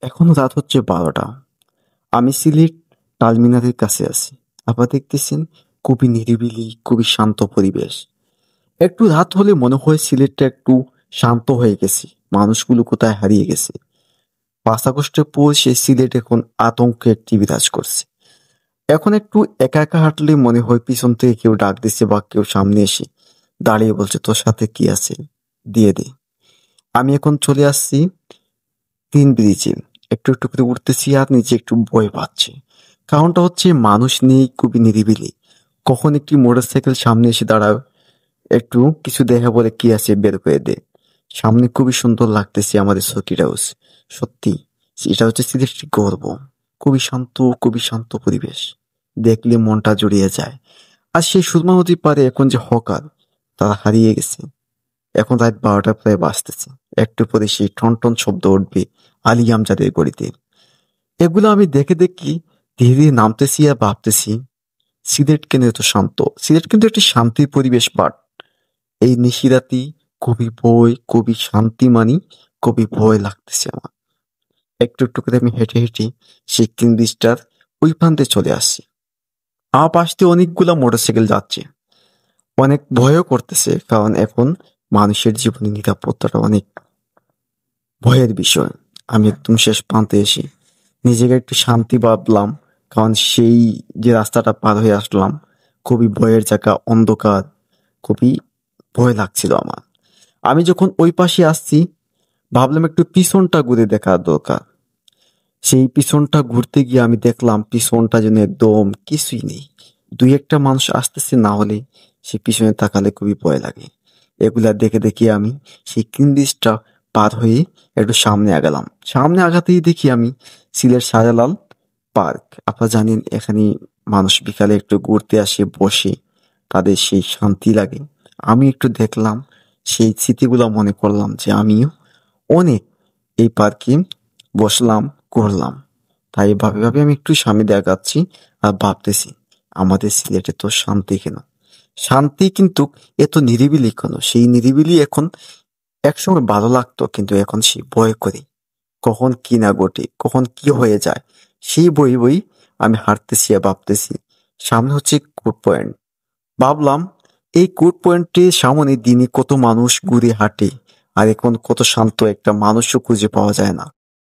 এখন রাত হচ্ছে 12টা। আমি সিলেট টার্মিনালের কাছে আছি। আপনারা দেখতেছেন খুবই নিরিবিলি, খুবই শান্ত পরিবেশ। একটু রাত হলে মনে হয় সিলেটটা একটু শান্ত হয়ে গেছে। মানুষগুলো কোথায় হারিয়ে গেছে। ৫ আগস্টের পর সেই সিলেট এখন আতঙ্কে একটি বিরাজ করছে। এখন একটু একা একা হাঁটলে মনে হয় পিছন থেকে কেউ ডাক দিচ্ছে বা কেউ সামনে এসে দাঁড়িয়ে বলছে তোর সাথে কি আছে দিয়ে দে। আমি এখন চলে আসছি ৩ ব্রিজে। একটু একটু করে উঠতেছি আর নিচে একটু ভয় পাচ্ছি। কারণটা হচ্ছে মানুষ নেই, খুবই নিরিবিলি। কখন একটি মোটরসাইকেল সামনে এসে দাঁড়ায়, একটু কিছু দেখা বলে কি আছে বের করে দে। সামনে খুবই সুন্দর লাগতেছে আমাদের সর্কিট হাউস। সত্যি এটা হচ্ছে সিলেটের গর্ব। খুবই শান্ত পরিবেশ। দেখলে মনটা জুড়িয়ে যায়। আর সেই সুরমা নদীর পাড়ে এখন যে হকার, তারা হারিয়ে গেছে। এখন রাত 12টা প্রায় বাজতেছে। একটু পরে সেই টনটন শব্দ উঠবে আলী আমজাদের গড়িতে। এগুলো আমি দেখে দেখি ধীরে ধীরে নামতেছি আর ভাবতেছি সিলেট কেন এত শান্ত। সিলেট কিন্তু একটি শান্তির পরিবেশ, বাট এই নিশিরাতি খুবই শান্তি মানি, খুবই ভয় লাগতেছে আমার। একটু একটু করে আমি হেঁটে হেঁটে সেই কিং ব্রিজটার ওই প্রান্তে চলে আসছি। আমার পাশ দিয়ে অনেকগুলা মোটরসাইকেল যাচ্ছে। অনেক ভয়ও করতেছে, কারণ এখন মানুষের জীবনে নিরাপত্তাটা অনেক ভয়ের বিষয়। আমি একদম শেষ প্রান্তে এসে নিজেকে একটু শান্তি ভাবলাম, কারণ সেই যে রাস্তাটা পার হয়ে আসলাম খুবই ভয়ের জায়গা, অন্ধকার, খুবই ভয় লাগছিল আমার। আমি যখন ওই পাশে আসছি ভাবলাম একটু পিছনটা ঘুরে দেখা দরকার। সেই পিছনটা ঘুরতে গিয়ে আমি দেখলাম পিছনটা যেন একদম কিছুই নেই। দুই একটা মানুষ আসতেছে, না হলে সেই পিছনে তাকালে খুবই ভয় লাগে। এগুলা দেখে দেখে আমি সেই ব্রিজটা পার হয়ে একটু সামনে আগালাম। সামনে আগাতেই দেখি আমি সিলেট শাহজালাল পার্ক। আপনারা জানেন এখানে মানুষ বিকালে একটু ঘুরতে আসে, বসে, তাদের সেই শান্তি লাগে। আমি একটু দেখলাম, সেই স্মৃতিগুলো মনে করলাম যে আমিও অনেক এই পার্কে বসলাম, ঘুরলাম। তাই ভাবে ভাবে আমি একটু সামনে দিয়ে আগাচ্ছি আর ভাবতেছি আমাদের সিলেটে তো শান্তি কেন? শান্তি কিন্তু এত নিরিবিলি কেন? সেই নিরিবিলি এখন একসময় ভালো লাগতো, কিন্তু এখন সেই ভয় করি। কখন কি না ঘটে, কখন কি হয়ে যায়, সেই বই আমি হাঁটতেছি আর ভাবতেছি। সামনে হচ্ছে কোর্ট পয়েন্ট। ভাবলাম এই কোর্ট পয়েন্টের সামনে দিনে কত মানুষ ঘুরে হাঁটে, আর এখন কত শান্ত, একটা মানুষও খুঁজে পাওয়া যায় না।